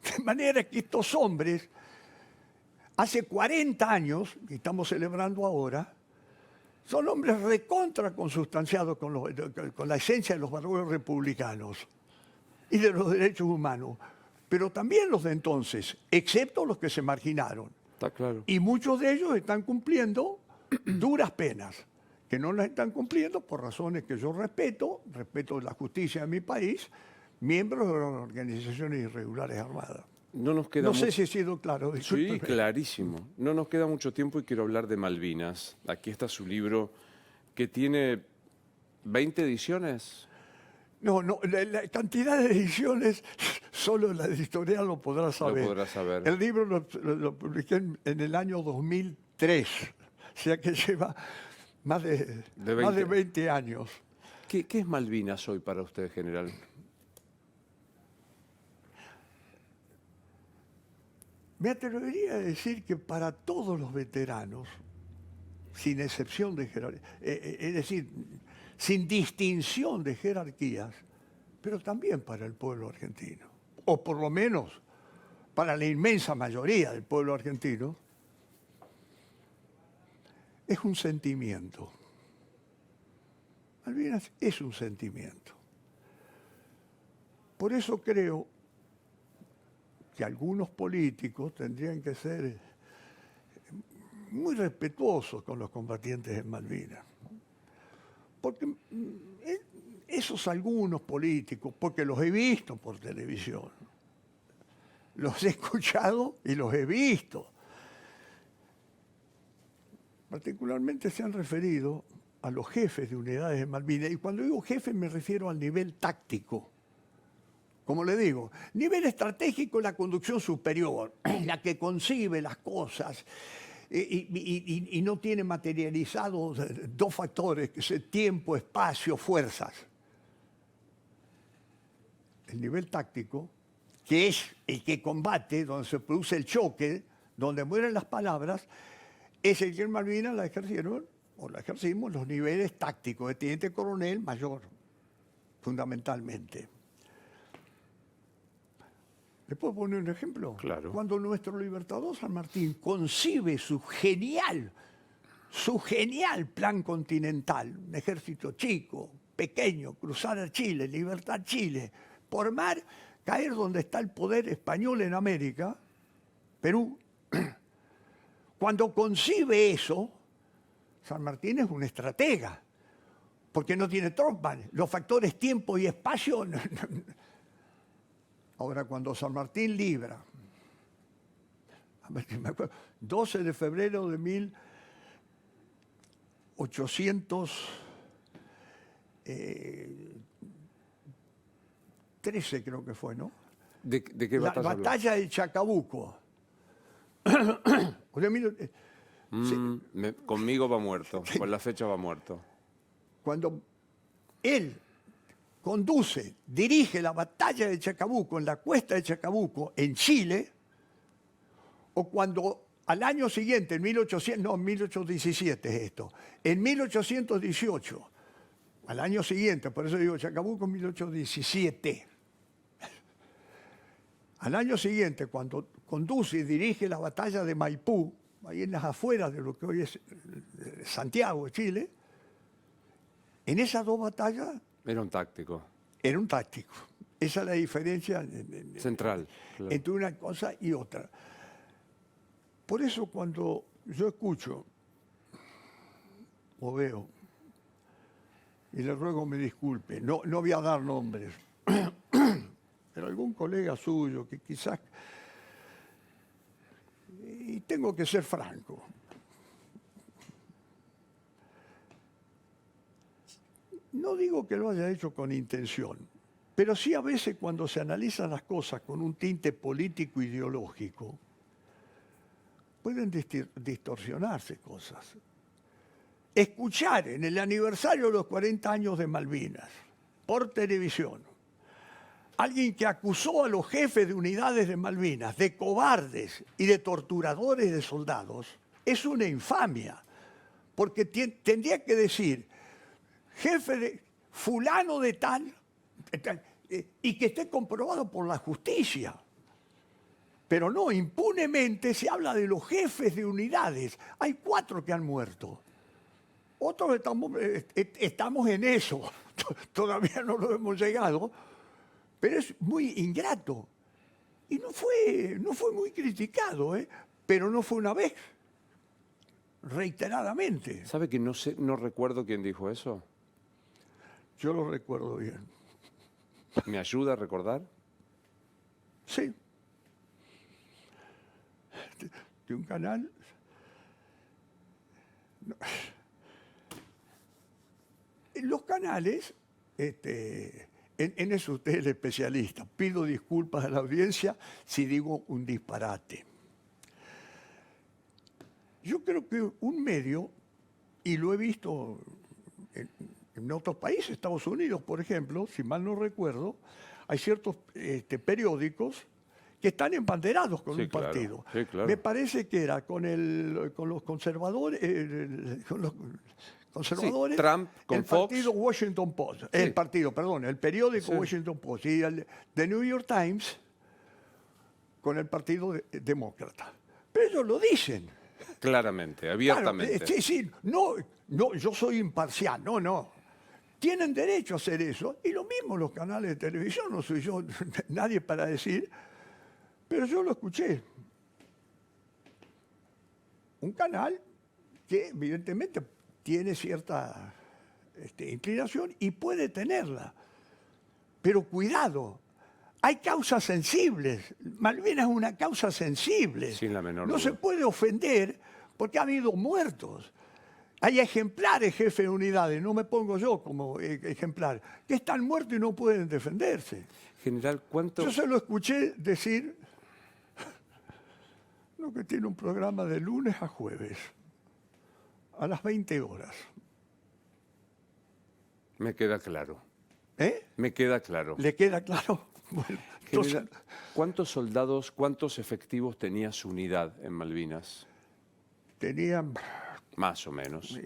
De manera que estos hombres, hace 40 años, que estamos celebrando ahora, son hombres recontra consustanciados con la esencia de los valores republicanos y de los derechos humanos, pero también los de entonces, excepto los que se marginaron. Está claro. Y muchos de ellos están cumpliendo duras penas. que no las están cumpliendo por razones que yo respeto la justicia de mi país, miembros de las organizaciones irregulares armadas. No nos queda No sé mucho... si he sido claro. Sí, Discúlpeme. clarísimo. No nos queda mucho tiempo y quiero hablar de Malvinas. Aquí está su libro que tiene 20 ediciones. No, la cantidad de ediciones, solo la editorial lo podrá saber. Lo podrá saber. El libro lo publiqué en el año 2003, o sea que lleva más de 20 años. ¿Qué es Malvinas hoy para usted, general? Me atrevería a decir que para todos los veteranos, sin excepción de jerarquía, es decir, sin distinción de jerarquías, pero también para el pueblo argentino, o por lo menos para la inmensa mayoría del pueblo argentino, es un sentimiento. Malvinas es un sentimiento. Por eso creo que algunos políticos tendrían que ser muy respetuosos con los combatientes en Malvinas. Porque esos algunos políticos, porque los he visto por televisión, los he escuchado y los he visto, particularmente se han referido a los jefes de unidades de Malvinas, y cuando digo jefe me refiero al nivel táctico. Como le digo, nivel estratégico, la conducción superior, la que concibe las cosas y no tiene materializados dos factores, que es tiempo, espacio, fuerzas. El nivel táctico, que es el que combate, donde se produce el choque, donde mueren las palabras, es el que en Malvinas la ejercieron, o la ejercimos, los niveles tácticos, de teniente coronel, mayor, fundamentalmente. ¿Le puedo poner un ejemplo? Claro. Cuando nuestro libertador San Martín concibe su genial plan continental, un ejército chico, pequeño, cruzar a Chile, libertar Chile, por mar, caer donde está el poder español en América, Perú. Cuando concibe eso, San Martín es un estratega, porque no tiene tropas, los factores tiempo y espacio. Ahora, cuando San Martín libra, a ver si me acuerdo, 12 de febrero de 1813 creo que fue, ¿no? ¿De qué La batalla habló? batalla de Chacabuco. O sea, Conmigo va muerto, con la fecha va muerto. cuando él conduce, dirige la batalla de Chacabuco, en la cuesta de Chacabuco, en Chile, o cuando al año siguiente, en 1817 es esto, en 1818, al año siguiente, por eso digo Chacabuco 1817, al año siguiente, cuando conduce y dirige la batalla de Maipú, ahí en las afueras de lo que hoy es Santiago, Chile, en esas dos batallas Era un táctico. era un táctico. Esa es la diferencia Central. Claro. entre una cosa y otra. Por eso cuando yo escucho o veo, y le ruego me disculpe, no voy a dar nombres, pero algún colega suyo que quizás, y tengo que ser franco, no digo que lo haya hecho con intención, pero sí a veces cuando se analizan las cosas con un tinte político ideológico, pueden distorsionarse cosas. Escuchar en el aniversario de los 40 años de Malvinas, por televisión, alguien que acusó a los jefes de unidades de Malvinas de cobardes y de torturadores de soldados, es una infamia, porque tendría que decir, jefe de fulano de tal, y que esté comprobado por la justicia. Pero no, impunemente se habla de los jefes de unidades. Hay 4 que han muerto. Otros estamos en eso. Todavía no lo hemos llegado. Pero es muy ingrato. Y no fue muy criticado, pero no fue una vez. reiteradamente. ¿Sabe que no sé, no recuerdo quién dijo eso? Yo lo recuerdo bien. ¿Me ayuda a recordar? Sí. De un canal. No. Los canales, en eso usted es el especialista. Pido disculpas a la audiencia si digo un disparate. Yo creo que un medio, y lo he visto en otros países, Estados Unidos, por ejemplo, si mal no recuerdo, hay ciertos periódicos que están embanderados con Sí, un claro, partido. sí, claro. Me parece que era con los conservadores, con los conservadores, Trump con el Fox. partido Washington Post, Sí. el periódico Sí. Washington Post y el The New York Times con el partido demócrata. Pero ellos lo dicen. Claramente, abiertamente. Claro, sí, no, yo soy imparcial, no. Tienen derecho a hacer eso. Y lo mismo los canales de televisión, no soy yo nadie para decir, pero yo lo escuché. Un canal que evidentemente tiene cierta inclinación y puede tenerla. Pero cuidado, hay causas sensibles. Malvinas es una causa sensible. Sin la menor no duda. se puede ofender porque ha habido muertos. Hay ejemplares, jefe de unidades, no me pongo yo como ejemplar, que están muertos y no pueden defenderse. General, ¿cuánto? Yo se lo escuché decir, no, que tiene un programa de lunes a jueves, a las 20 horas. Me queda claro. ¿Eh? Me queda claro. ¿Le queda claro? Bueno, entonces, General, ¿cuántos soldados, cuántos efectivos tenía su unidad en Malvinas? tenían... Más o menos.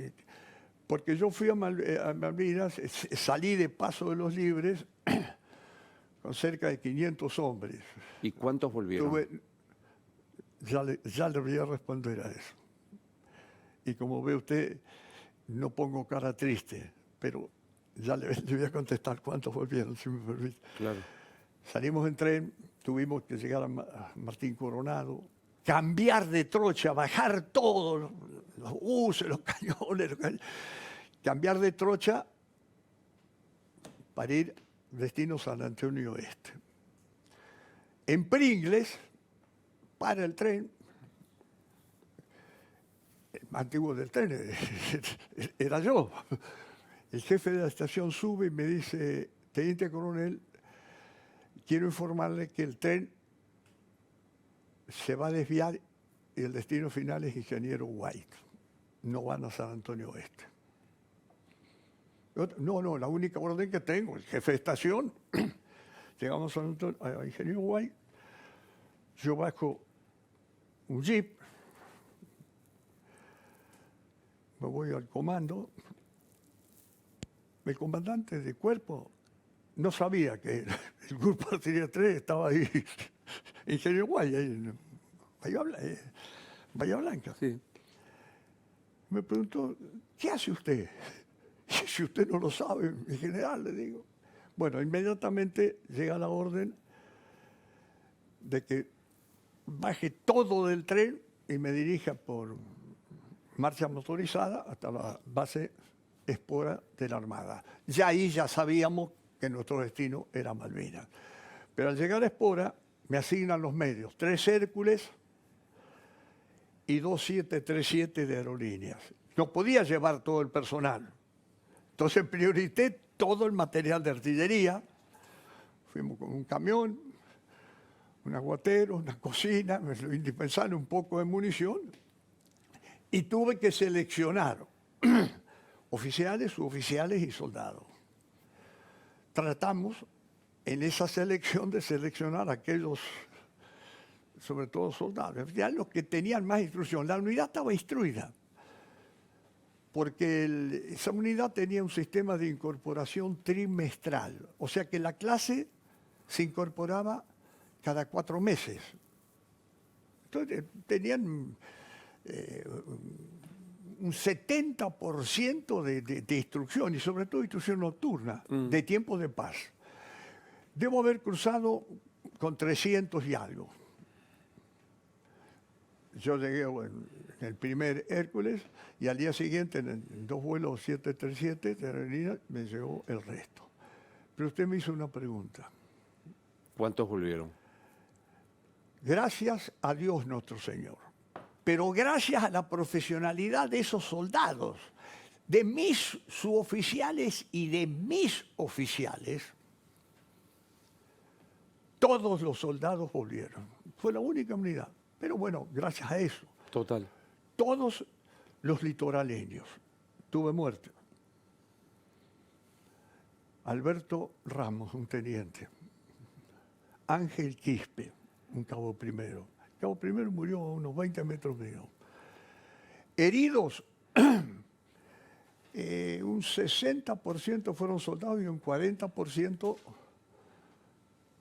Porque yo fui a Malvinas, salí de Paso de los Libres con cerca de 500 hombres. ¿Y cuántos volvieron? Ya le voy a responder a eso. Y como ve usted, no pongo cara triste, pero ya le voy a contestar cuántos volvieron, si me permite. Claro. Salimos en tren, tuvimos que llegar a Martín Coronado, cambiar de trocha, bajar todos los buses, los cañones, cambiar de trocha para ir destino San Antonio Oeste. En Pringles, para el tren, el más antiguo del tren era yo. El jefe de la estación sube y me dice, teniente coronel, quiero informarle que el tren se va a desviar y el destino final es Ingeniero White. No van a San Antonio Oeste. No, la única orden que tengo, el jefe de estación, llegamos a Ingeniero White, yo bajo un jeep, me voy al comando, el comandante de cuerpo no sabía que el grupo de artillería 3 estaba ahí, Ingeniero White, ahí en Bahía Blanca. Sí. Me preguntó, ¿qué hace usted? Y si usted no lo sabe, en general, le digo. Bueno, inmediatamente llega la orden de que baje todo del tren y me dirija por marcha motorizada hasta la base Espora de la Armada. Ya ahí ya sabíamos que nuestro destino era Malvinas. Pero al llegar a Espora me asignan los medios, 3 Hércules y 2 737 de aerolíneas. No podía llevar todo el personal. Entonces prioricé todo el material de artillería. Fuimos con un camión, un aguatero, una cocina, lo indispensable, un poco de munición. Y tuve que seleccionar oficiales, suboficiales y soldados. Tratamos en esa selección de seleccionar a aquellos, sobre todo soldados, los que tenían más instrucción. La unidad estaba instruida, porque esa unidad tenía un sistema de incorporación trimestral, o sea que la clase se incorporaba cada 4 meses. Entonces tenían un 70% de instrucción, y sobre todo instrucción nocturna, de tiempo de paz. Debo haber cruzado con 300 y algo. yo llegué en el primer Hércules y al día siguiente, en 2 vuelos 737 de aerolínea, me llegó el resto. Pero usted me hizo una pregunta. ¿Cuántos volvieron? Gracias a Dios nuestro Señor, pero gracias a la profesionalidad de esos soldados, de mis suboficiales y de mis oficiales, todos los soldados volvieron. Fue la única unidad. Pero bueno, gracias a eso. Total. Todos los litoraleños. Tuve muerte. Alberto Ramos, un teniente. Ángel Quispe, un cabo primero. El cabo primero murió a unos 20 metros mío. Heridos, un 60% fueron soldados y un 40%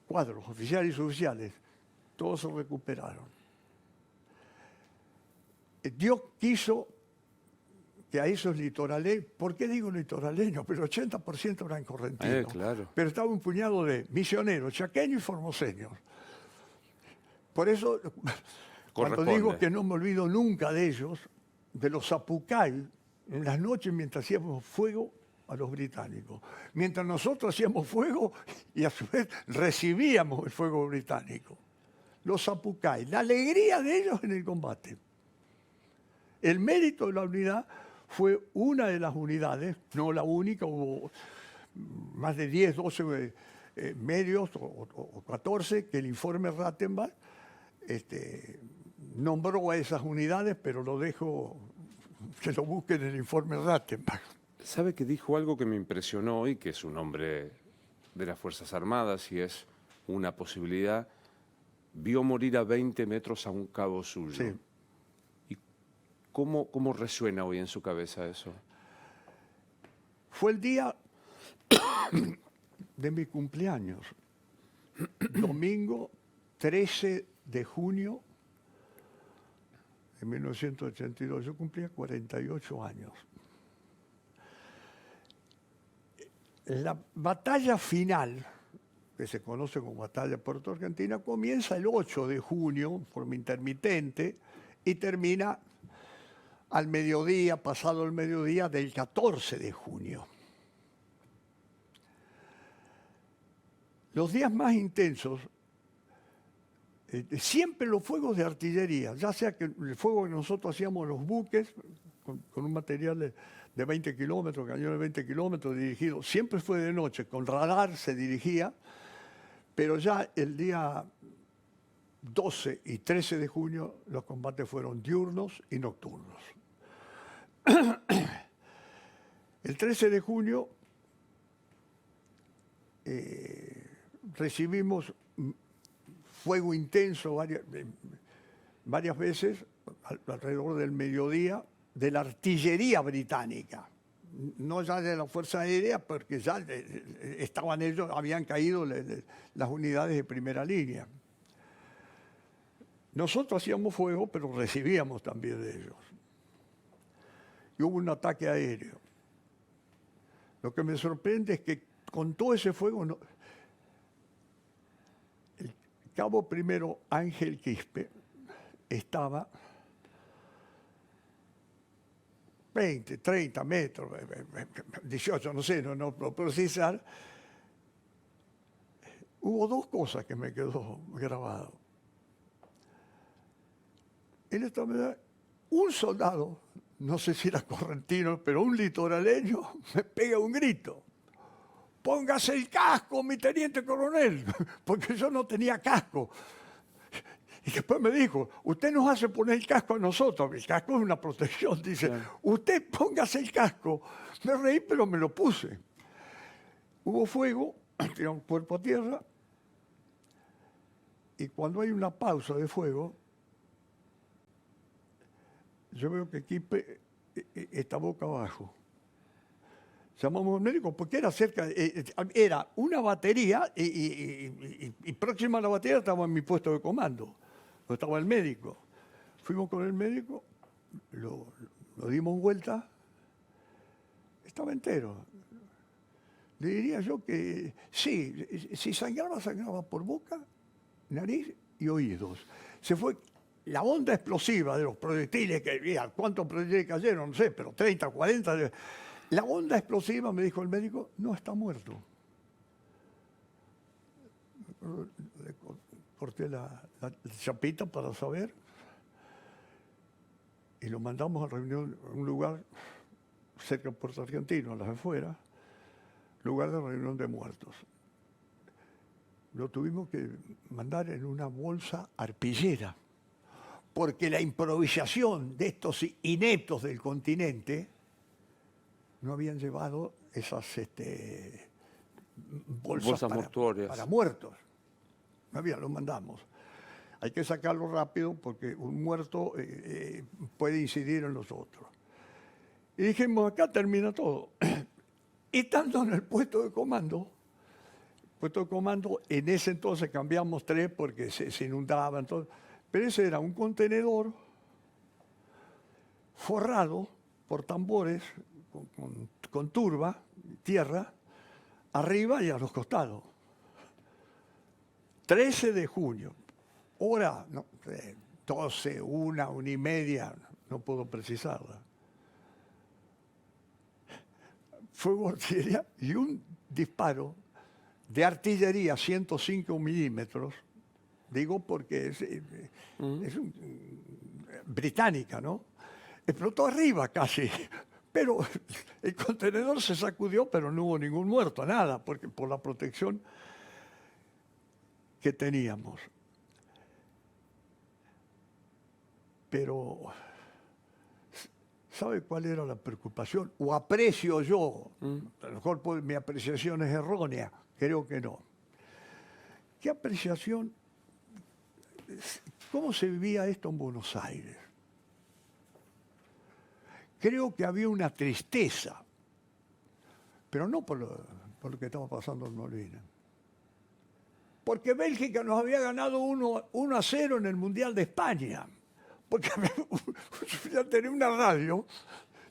cuadros, oficiales y suboficiales. Todos se recuperaron. Dios quiso que a esos litoraleños, ¿por qué digo litoraleños? Pero 80% eran correntinos. Claro. Pero estaba un puñado de misioneros, chaqueños y formoseños. Por eso, cuando digo que no me olvido nunca de ellos, de los zapucay, en las noches mientras hacíamos fuego a los británicos. Mientras nosotros hacíamos fuego y a su vez recibíamos el fuego británico. Los zapucay, la alegría de ellos en el combate. El mérito de la unidad fue una de las unidades, no la única, hubo más de 10, 12 medios o 14 que el informe Rattenbach nombró a esas unidades, pero lo dejo que lo busquen en el informe Rattenbach. ¿Sabe que dijo algo que me impresionó hoy, que es un hombre de las Fuerzas Armadas y es una posibilidad? Vio morir a 20 metros a un cabo suyo. Sí. ¿Cómo resuena hoy en su cabeza eso? Fue el día de mi cumpleaños, domingo 13 de junio de 1982. Yo cumplía 48 años. La batalla final, que se conoce como Batalla de Puerto Argentina, comienza el 8 de junio, en forma intermitente, y termina al mediodía, pasado el mediodía del 14 de junio. Los días más intensos, siempre los fuegos de artillería, ya sea que el fuego que nosotros hacíamos los buques, con un material de 20 kilómetros, cañón de 20 kilómetros dirigido, siempre fue de noche, con radar se dirigía, pero ya el día 12 y 13 de junio los combates fueron diurnos y nocturnos. El 13 de junio recibimos fuego intenso varias veces, alrededor del mediodía, de la artillería británica. No ya de la Fuerza Aérea, porque ya estaban ellos, habían caído las unidades de primera línea. Nosotros hacíamos fuego, pero recibíamos también de ellos. Y hubo un ataque aéreo. Lo que me sorprende es que con todo ese fuego, el cabo primero Ángel Quispe estaba 20, 30 metros, 18, no sé, no puedo precisar. Hubo dos cosas que me quedó grabado. En esta medida, un soldado, no sé si era correntino, pero un litoraleño, me pega un grito. Póngase el casco, mi teniente coronel, porque yo no tenía casco. Y después me dijo, usted nos hace poner el casco a nosotros. El casco es una protección. Dice, claro, usted póngase el casco. Me reí, pero me lo puse. Hubo fuego, tiró un cuerpo a tierra, y cuando hay una pausa de fuego, yo veo que Quispe está boca abajo. Llamamos al médico porque era cerca, era una batería y próxima a la batería estaba en mi puesto de comando. Estaba el médico. Fuimos con el médico, lo dimos vuelta, estaba entero. Le diría yo que sí, si sangraba por boca, nariz y oídos. Se fue la onda explosiva de los proyectiles, ¿cuántos proyectiles cayeron? No sé, pero 30, 40. La onda explosiva, me dijo el médico, no está muerto. Le corté la chapita para saber y lo mandamos a reunión a un lugar cerca de Puerto Argentino, a las afueras, lugar de reunión de muertos. Lo tuvimos que mandar en una bolsa arpillera, porque la improvisación de estos ineptos del continente no habían llevado esas bolsas mortuorias para muertos. No había, lo mandamos. Hay que sacarlo rápido porque un muerto puede incidir en los otros. Y dijimos, acá termina todo. Y estando en el puesto de comando, en ese entonces cambiamos 3 porque se inundaban, todo, pero ese era un contenedor forrado por tambores con turba, tierra, arriba y a los costados. 13 de junio, hora 12, 1:30, no puedo precisarla. Fuego de artillería y un disparo de artillería 105 milímetros, digo porque es británica, ¿no? Explotó arriba casi, pero el contenedor se sacudió, pero no hubo ningún muerto, nada, porque por la protección que teníamos. Pero, ¿sabe cuál era la preocupación? O aprecio yo, a lo mejor mi apreciación es errónea, creo que no. ¿Qué apreciación? ¿Cómo se vivía esto en Buenos Aires? Creo que había una tristeza, pero no por lo que estaba pasando en Malvinas. Porque Bélgica nos había ganado 1-0 en el Mundial de España. Porque ya tenía una radio,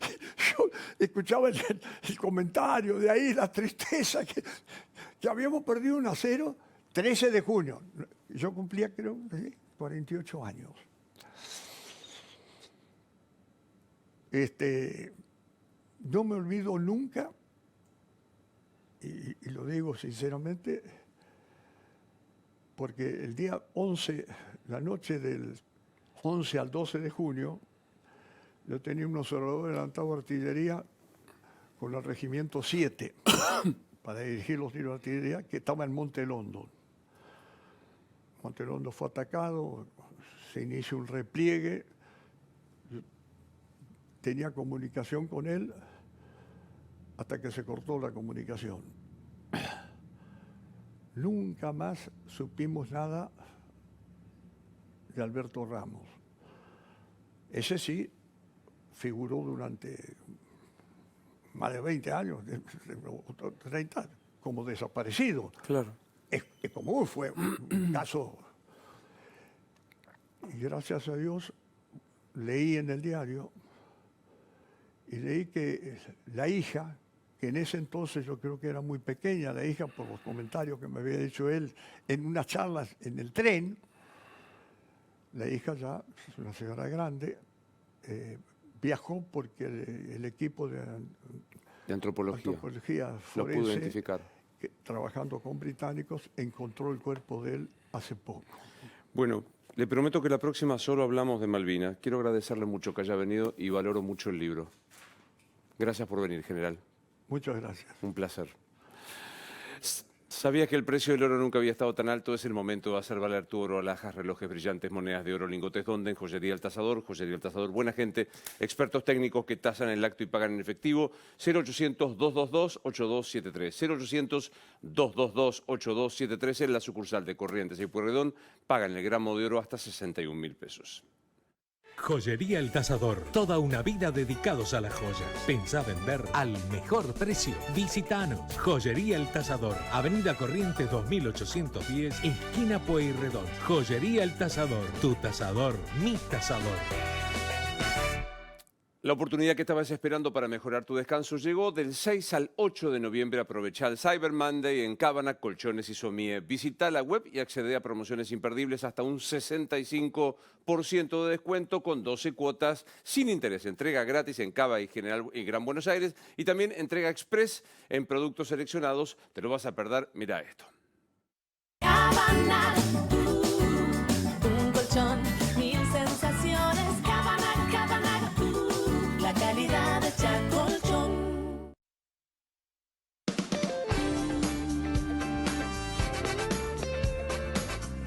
yo escuchaba el comentario de ahí, la tristeza, que habíamos perdido 1-0, 13 de junio. Yo cumplía, creo, 48 años. No me olvido nunca, y lo digo sinceramente, porque el día 11, la noche del 11 al 12 de junio, yo tenía un observador adelantado de artillería con el regimiento 7 para dirigir los tiros de artillería, que estaba en Monte London. Monte London fue atacado, se inició un repliegue, yo tenía comunicación con él hasta que se cortó la comunicación. Nunca más supimos nada de Alberto Ramos. Ese sí figuró durante más de 20 años, 30, como desaparecido. Claro. Es común, fue un caso. Y gracias a Dios leí en el diario y leí que la hija, que en ese entonces yo creo que era muy pequeña, la hija, por los comentarios que me había dicho él en unas charlas en el tren, la hija ya, es una señora grande, viajó porque el equipo de antropología forense, lo pudo identificar. Trabajando con británicos, encontró el cuerpo de él hace poco. Bueno, le prometo que la próxima solo hablamos de Malvinas. Quiero agradecerle mucho que haya venido y valoro mucho el libro. Gracias por venir, general. Muchas gracias. Un placer. ¿Sabías que el precio del oro nunca había estado tan alto? Es el momento de hacer valer tu oro, alhajas, relojes brillantes, monedas de oro, lingotes Donden, Joyería El Tasador, buena gente, expertos técnicos que tasan el acto y pagan en efectivo. 0800-222-8273. 0800-222-8273 en la sucursal de Corrientes y Pueyrredón. Pagan el gramo de oro hasta 61.000 pesos. Joyería El Tasador. Toda una vida dedicados a las joyas. Pensá vender al mejor precio. Visitanos. Joyería El Tasador. Avenida Corrientes 2810, esquina Pueyrredón. Joyería El Tasador. Tu tasador, mi tasador. La oportunidad que estabas esperando para mejorar tu descanso llegó. Del 6 al 8 de noviembre. Aprovecha el Cyber Monday en Cabana, Colchones y Sommier. Visita la web y accede a promociones imperdibles hasta un 65% de descuento con 12 cuotas sin interés. Entrega gratis en Cava y General y Gran Buenos Aires y también entrega express en productos seleccionados. Te lo vas a perder. Mira esto. Cabana.